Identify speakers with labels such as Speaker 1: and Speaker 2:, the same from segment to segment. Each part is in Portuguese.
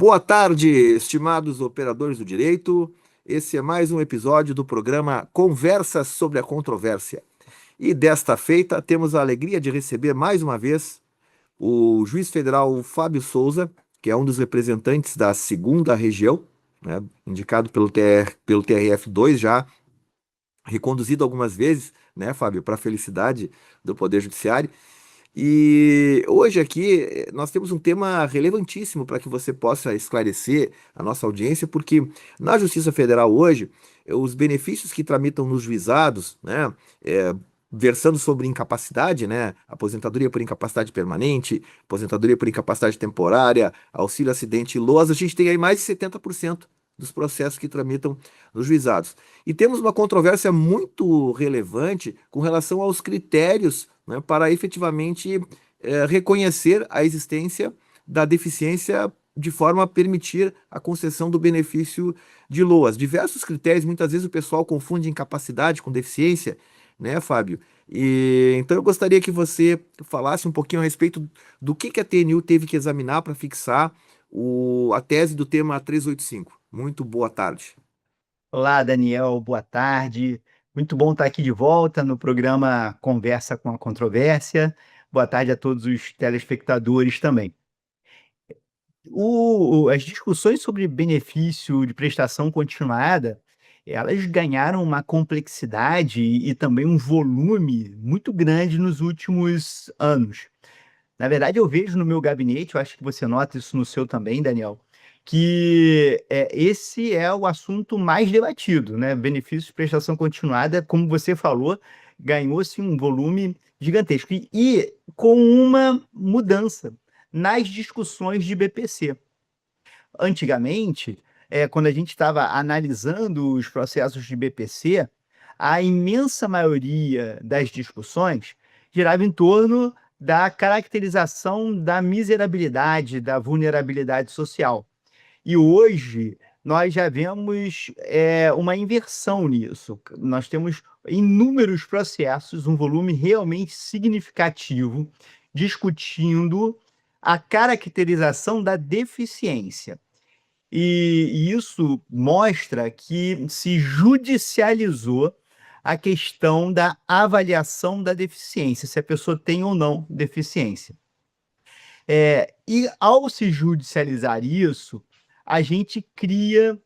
Speaker 1: Boa tarde, estimados operadores do direito. Esse é mais um episódio do programa Conversa sobre a Controvérsia. E desta feita, temos a alegria de receber mais uma vez o juiz federal Fábio Souza, que é um dos representantes da segunda região, né, indicado pelo TRF2 já, reconduzido algumas vezes, né, Fábio, para a felicidade do Poder Judiciário. E hoje aqui nós temos um tema relevantíssimo para que você possa esclarecer a nossa audiência, porque na Justiça Federal hoje, os benefícios que tramitam nos juizados, né, é, versando sobre incapacidade, né, aposentadoria por incapacidade permanente, aposentadoria por incapacidade temporária, auxílio acidente e LOAS, a gente tem aí mais de 70% dos processos que tramitam nos juizados. E temos uma controvérsia muito relevante com relação aos critérios, né, para efetivamente reconhecer a existência da deficiência de forma a permitir a concessão do benefício de LOAS. Diversos critérios, muitas vezes o pessoal confunde incapacidade com deficiência, né, Fábio? E então eu gostaria que você falasse um pouquinho a respeito do que a TNU teve que examinar para fixar a tese do tema 385. Muito boa tarde.
Speaker 2: Olá, Daniel, boa tarde. Muito bom estar aqui de volta no programa Conversa com a Controvérsia. Boa tarde a todos os telespectadores também. As discussões sobre benefício de prestação continuada, elas ganharam uma complexidade e também um volume muito grande nos últimos anos. Na verdade, eu vejo no meu gabinete, eu acho que você nota isso no seu também, Daniel, que esse é o assunto mais debatido, né? Benefício de prestação continuada, como você falou, ganhou-se um volume gigantesco. E com uma mudança nas discussões de BPC. Antigamente, quando a gente estava analisando os processos de BPC, a imensa maioria das discussões girava em torno da caracterização da miserabilidade, da vulnerabilidade social. E hoje nós já vemos uma inversão nisso. Nós temos inúmeros processos, um volume realmente significativo, discutindo a caracterização da deficiência. E isso mostra que se judicializou a questão da avaliação da deficiência, se a pessoa tem ou não deficiência. E ao se judicializar isso, a gente cria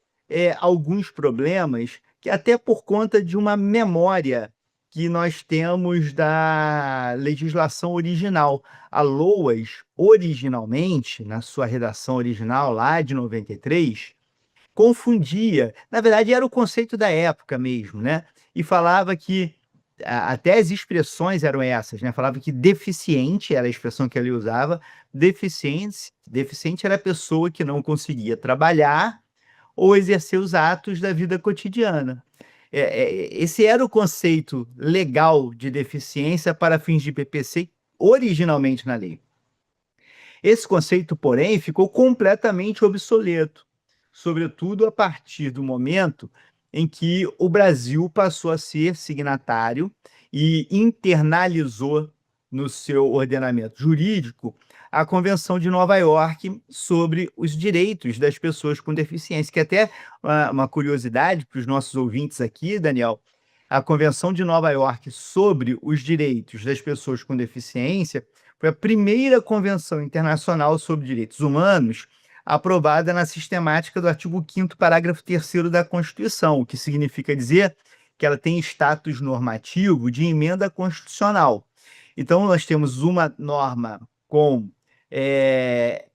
Speaker 2: alguns problemas que até por conta de uma memória que nós temos da legislação original. A LOAS, originalmente, na sua redação original, lá de 93, confundia. Na verdade, era o conceito da época mesmo, né? E falava que até as expressões eram essas, né? Falava que deficiente era a expressão que ele usava. Deficiente era a pessoa que não conseguia trabalhar ou exercer os atos da vida cotidiana. Esse era o conceito legal de deficiência para fins de PPC originalmente na lei. Esse conceito, porém, ficou completamente obsoleto, sobretudo a partir do momento em que o Brasil passou a ser signatário e internalizou no seu ordenamento jurídico a Convenção de Nova York sobre os direitos das pessoas com deficiência, que é até uma curiosidade para os nossos ouvintes aqui, Daniel. A Convenção de Nova York sobre os direitos das pessoas com deficiência foi a primeira convenção internacional sobre direitos humanos aprovada na sistemática do artigo 5º, parágrafo 3º da Constituição, o que significa dizer que ela tem status normativo de emenda constitucional. Então, nós temos uma norma com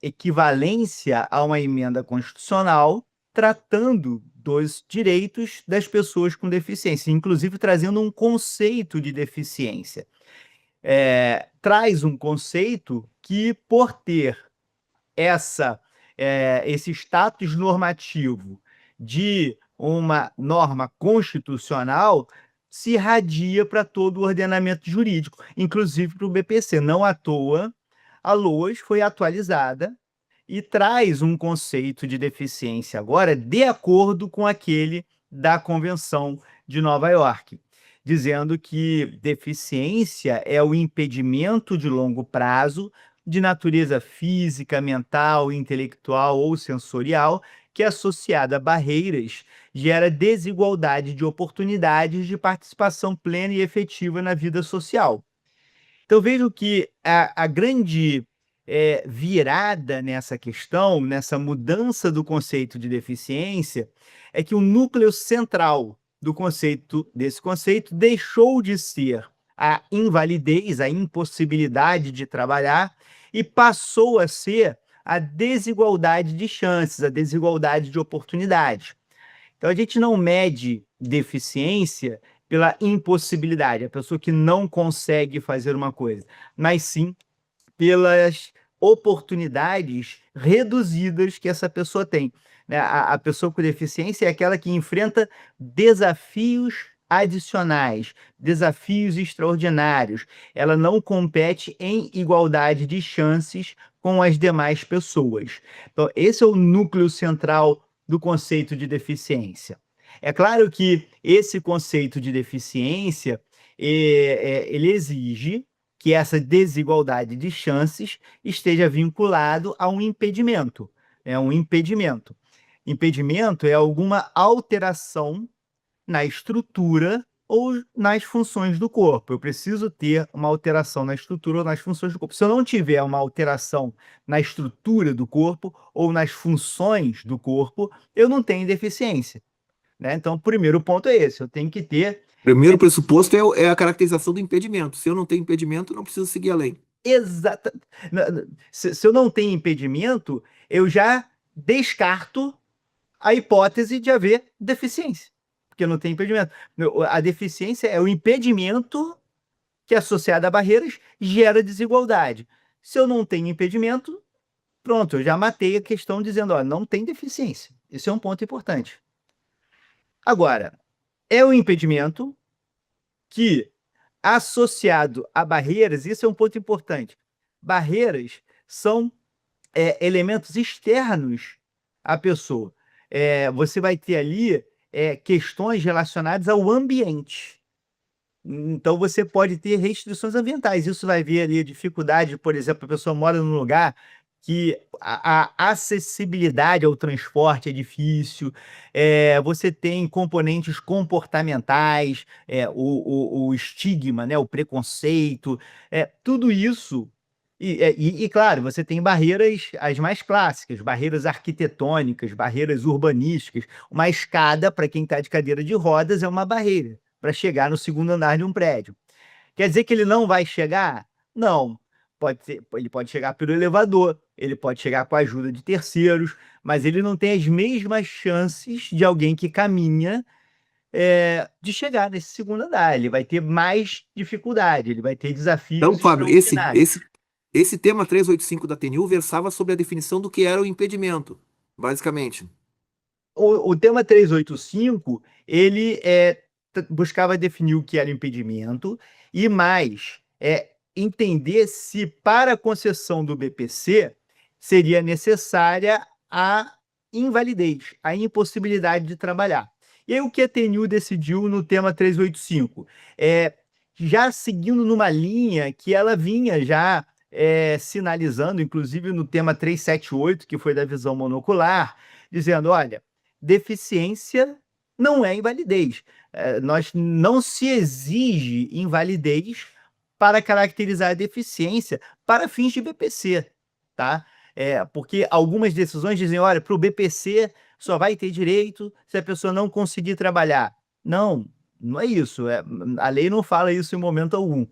Speaker 2: equivalência a uma emenda constitucional tratando dos direitos das pessoas com deficiência, inclusive trazendo um conceito de deficiência. Traz um conceito que, por ter esse status normativo de uma norma constitucional, se irradia para todo o ordenamento jurídico, inclusive para o BPC. Não à toa, a LOAS foi atualizada e traz um conceito de deficiência agora de acordo com aquele da Convenção de Nova York, dizendo que deficiência é o impedimento de longo prazo de natureza física, mental, intelectual ou sensorial, que, associada a barreiras, gera desigualdade de oportunidades de participação plena e efetiva na vida social. Então, vejo que a grande virada nessa questão, nessa mudança do conceito de deficiência, é que o núcleo central desse conceito deixou de ser a invalidez, a impossibilidade de trabalhar, e passou a ser a desigualdade de chances, a desigualdade de oportunidades. Então, a gente não mede deficiência pela impossibilidade, a pessoa que não consegue fazer uma coisa, mas sim pelas oportunidades reduzidas que essa pessoa tem, né? A pessoa com deficiência é aquela que enfrenta desafios adicionais, desafios extraordinários. Ela não compete em igualdade de chances com as demais pessoas. Então, esse é o núcleo central do conceito de deficiência. É claro que esse conceito de deficiência, ele exige que essa desigualdade de chances esteja vinculado a um impedimento. É um impedimento. Impedimento é alguma alteração na estrutura ou nas funções do corpo. Eu preciso ter uma alteração na estrutura ou nas funções do corpo. Se eu não tiver uma alteração na estrutura do corpo ou nas funções do corpo, eu não tenho deficiência, né? Então, o primeiro ponto é esse: eu tenho que ter
Speaker 1: Primeiro pressuposto é a caracterização do impedimento. Se eu não tenho impedimento, não preciso seguir a lei.
Speaker 2: exata. Se eu não tenho impedimento, eu já descarto a hipótese de haver deficiência, porque não tem impedimento. A deficiência é o impedimento que, associado a barreiras, gera desigualdade. Se eu não tenho impedimento, pronto, eu já matei a questão dizendo, ó, não tem deficiência. Esse é um ponto importante. Agora, é o impedimento que, associado a barreiras, isso é um ponto importante. Barreiras são elementos externos à pessoa. Você vai ter ali questões relacionadas ao ambiente. Então, você pode ter restrições ambientais. Isso vai ver ali a dificuldade, por exemplo, a pessoa mora num lugar que a acessibilidade ao transporte é difícil, você tem componentes comportamentais, o estigma, né, o preconceito, tudo isso. Claro, você tem barreiras, as mais clássicas, barreiras arquitetônicas, barreiras urbanísticas. Uma escada, para quem está de cadeira de rodas, é uma barreira para chegar no segundo andar de um prédio. Quer dizer que ele não vai chegar? Não. Ele pode chegar pelo elevador, ele pode chegar com a ajuda de terceiros, mas ele não tem as mesmas chances de alguém que caminha, de chegar nesse segundo andar. Ele vai ter mais dificuldade, ele vai ter
Speaker 1: Então,
Speaker 2: desafios
Speaker 1: Fábio,
Speaker 2: extraordinários.
Speaker 1: esse tema 385 da TNU versava sobre a definição do que era o impedimento, basicamente.
Speaker 2: O tema 385, ele buscava definir o que era impedimento e mais, entender se para a concessão do BPC seria necessária a invalidez, a impossibilidade de trabalhar. E aí o que a TNU decidiu no tema 385? Já seguindo numa linha que ela vinha já sinalizando, inclusive no tema 378, que foi da visão monocular, dizendo, olha, deficiência não é invalidez. Nós não se exige invalidez para caracterizar a deficiência para fins de BPC, tá? Porque algumas decisões dizem, olha, para o BPC só vai ter direito se a pessoa não conseguir trabalhar. Não, não é isso. A lei não fala isso em momento algum.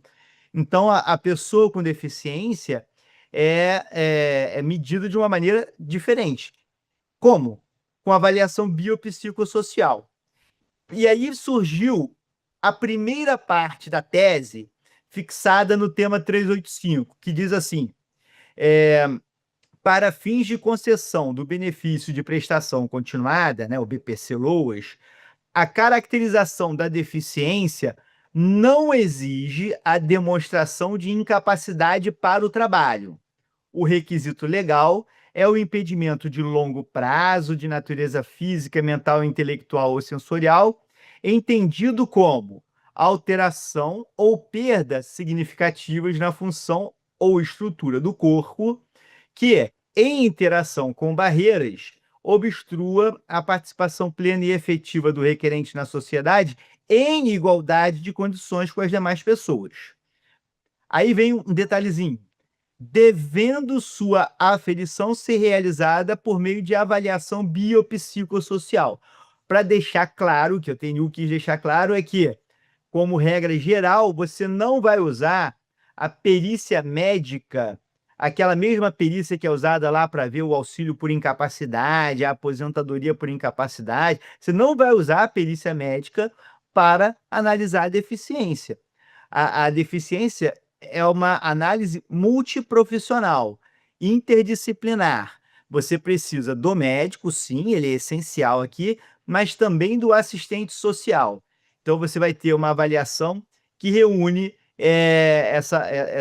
Speaker 2: Então, a pessoa com deficiência é medida de uma maneira diferente. Como? Com avaliação biopsicossocial. E aí surgiu a primeira parte da tese fixada no tema 385, que diz assim: para fins de concessão do benefício de prestação continuada, né, o BPC-LOAS, a caracterização da deficiência não exige a demonstração de incapacidade para o trabalho. O requisito legal é o impedimento de longo prazo, de natureza física, mental, intelectual ou sensorial, entendido como alteração ou perda significativas na função ou estrutura do corpo que, em interação com barreiras, obstrua a participação plena e efetiva do requerente na sociedade em igualdade de condições com as demais pessoas. Aí vem um detalhezinho. Devendo sua aferição ser realizada por meio de avaliação biopsicossocial. Para deixar claro, o que eu quis deixar claro é que, como regra geral, você não vai usar a perícia médica, aquela mesma perícia que é usada lá para ver o auxílio por incapacidade, a aposentadoria por incapacidade. Você não vai usar a perícia médica para analisar a deficiência. A deficiência é uma análise multiprofissional, interdisciplinar. Você precisa do médico, sim, ele é essencial aqui, mas também do assistente social. Então, você vai ter uma avaliação que reúne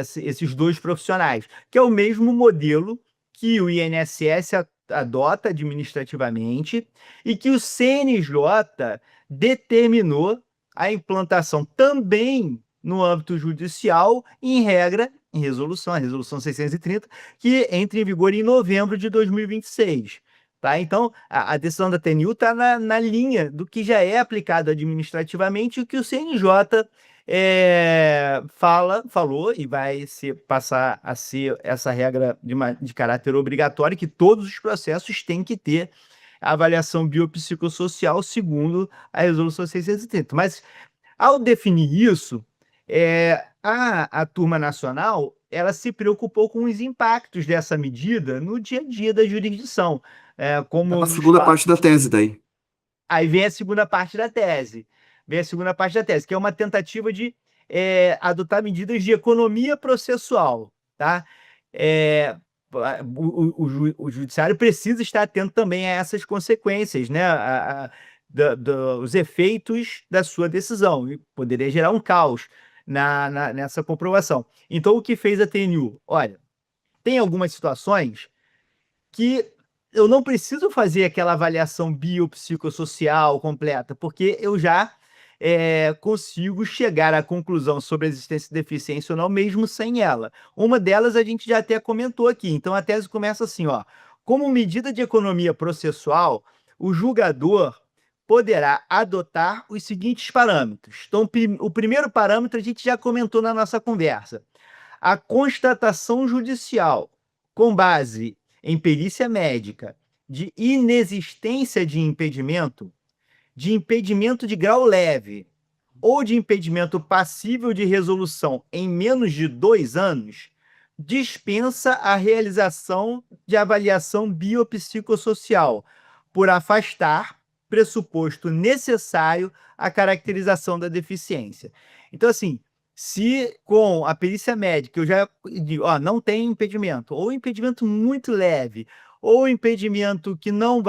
Speaker 2: esses dois profissionais, que é o mesmo modelo que o INSS adota administrativamente e que o CNJ determinou a implantação também no âmbito judicial, em regra, em resolução, a resolução 630, que entra em vigor em novembro de 2026. Tá? Então, a decisão da TNU está na linha do que já é aplicado administrativamente e o que o CNJ falou e vai passar a ser essa regra de caráter obrigatório, que todos os processos têm que ter a avaliação biopsicossocial segundo a resolução 630. Mas, ao definir isso, a turma nacional ela se preocupou com os impactos dessa medida no dia a dia da jurisdição.
Speaker 1: Tá na segunda parte da tese daí.
Speaker 2: Aí vem a segunda parte da tese. Que é uma tentativa de adotar medidas de economia processual. Tá? O judiciário precisa estar atento também a essas consequências, né? Os efeitos da sua decisão. E poderia gerar um caos nessa comprovação. Então, o que fez a TNU? Olha, tem algumas situações que eu não preciso fazer aquela avaliação biopsicossocial completa, porque eu já consigo chegar à conclusão sobre a existência de deficiência ou não, mesmo sem ela. Uma delas a gente já até comentou aqui. Então, a tese começa assim, ó. Como medida de economia processual, o julgador poderá adotar os seguintes parâmetros. Então, o primeiro parâmetro a gente já comentou na nossa conversa. A constatação judicial, com base em perícia médica, de inexistência de impedimento de grau leve ou de impedimento passível de resolução em menos de 2 anos, dispensa a realização de avaliação biopsicossocial, por afastar pressuposto necessário à caracterização da deficiência. Então, assim, se com a perícia médica eu já digo, não tem impedimento, ou impedimento muito leve, ou impedimento que não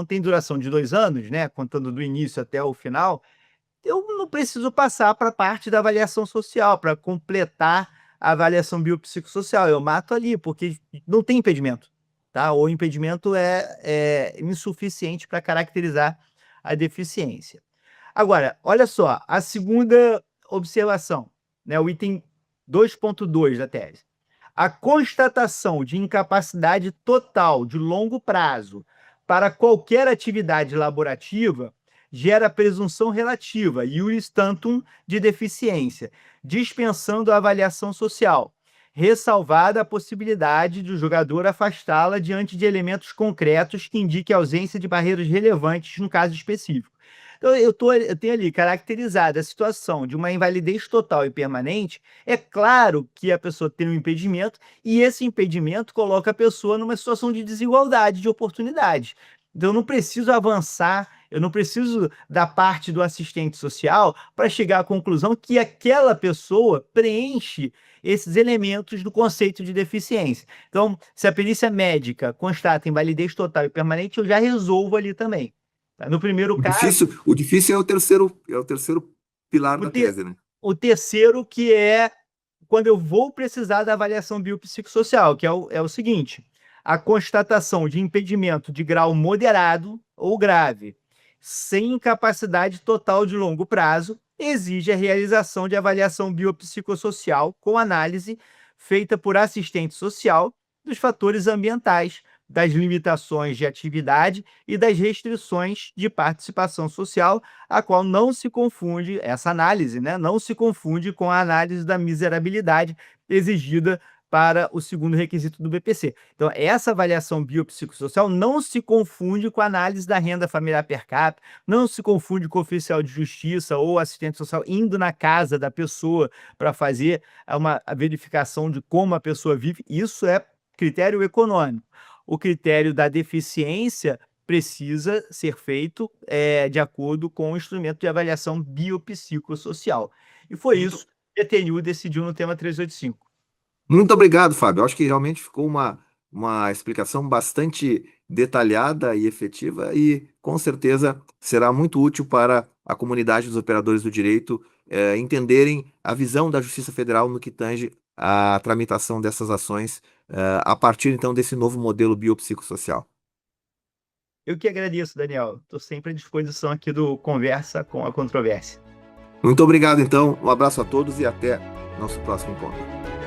Speaker 2: tem duração de 2 anos, né, contando do início até o final, eu não preciso passar para a parte da avaliação social, para completar a avaliação biopsicossocial. Eu mato ali, porque não tem impedimento, tá? O impedimento é insuficiente para caracterizar a deficiência. Agora, olha só, a segunda observação, né, o item 2.2 da tese. A constatação de incapacidade total de longo prazo para qualquer atividade laborativa gera presunção relativa, iuris tantum, de deficiência, dispensando a avaliação social, ressalvada a possibilidade do julgador afastá-la diante de elementos concretos que indiquem a ausência de barreiras relevantes no caso específico. Então, eu tenho ali caracterizada a situação de uma invalidez total e permanente. É claro que a pessoa tem um impedimento, e esse impedimento coloca a pessoa numa situação de desigualdade de oportunidade. Então, eu não preciso avançar, eu não preciso da parte do assistente social para chegar à conclusão que aquela pessoa preenche esses elementos do conceito de deficiência. Então, se a perícia médica constata invalidez total e permanente, eu já resolvo ali também. Tá? No primeiro caso,
Speaker 1: O difícil é o terceiro pilar da tese, né?
Speaker 2: o terceiro, que é quando eu vou precisar da avaliação biopsicossocial, que é o seguinte: a constatação de impedimento de grau moderado ou grave, sem incapacidade total de longo prazo, exige a realização de avaliação biopsicossocial com análise feita por assistente social, dos fatores ambientais, das limitações de atividade e das restrições de participação social, a qual não se confunde, essa análise, né, não se confunde com a análise da miserabilidade exigida para o segundo requisito do BPC. Então, essa avaliação biopsicossocial não se confunde com a análise da renda familiar per capita, não se confunde com o oficial de justiça ou assistente social indo na casa da pessoa para fazer a verificação de como a pessoa vive. Isso é critério econômico. O critério da deficiência precisa ser feito de acordo com o instrumento de avaliação biopsicossocial. E foi
Speaker 1: Muito,
Speaker 2: isso que a TNU decidiu no tema 385.
Speaker 1: muito obrigado, Fábio. Acho que realmente ficou uma explicação bastante detalhada e efetiva e, com certeza, será muito útil para a comunidade dos operadores do direito entenderem a visão da Justiça Federal no que tange à tramitação dessas ações a partir, então, desse novo modelo biopsicossocial.
Speaker 2: Eu que agradeço, Daniel. Estou sempre à disposição aqui do Conversa com a Controvérsia.
Speaker 1: Muito obrigado, então. Um abraço a todos e até nosso próximo encontro.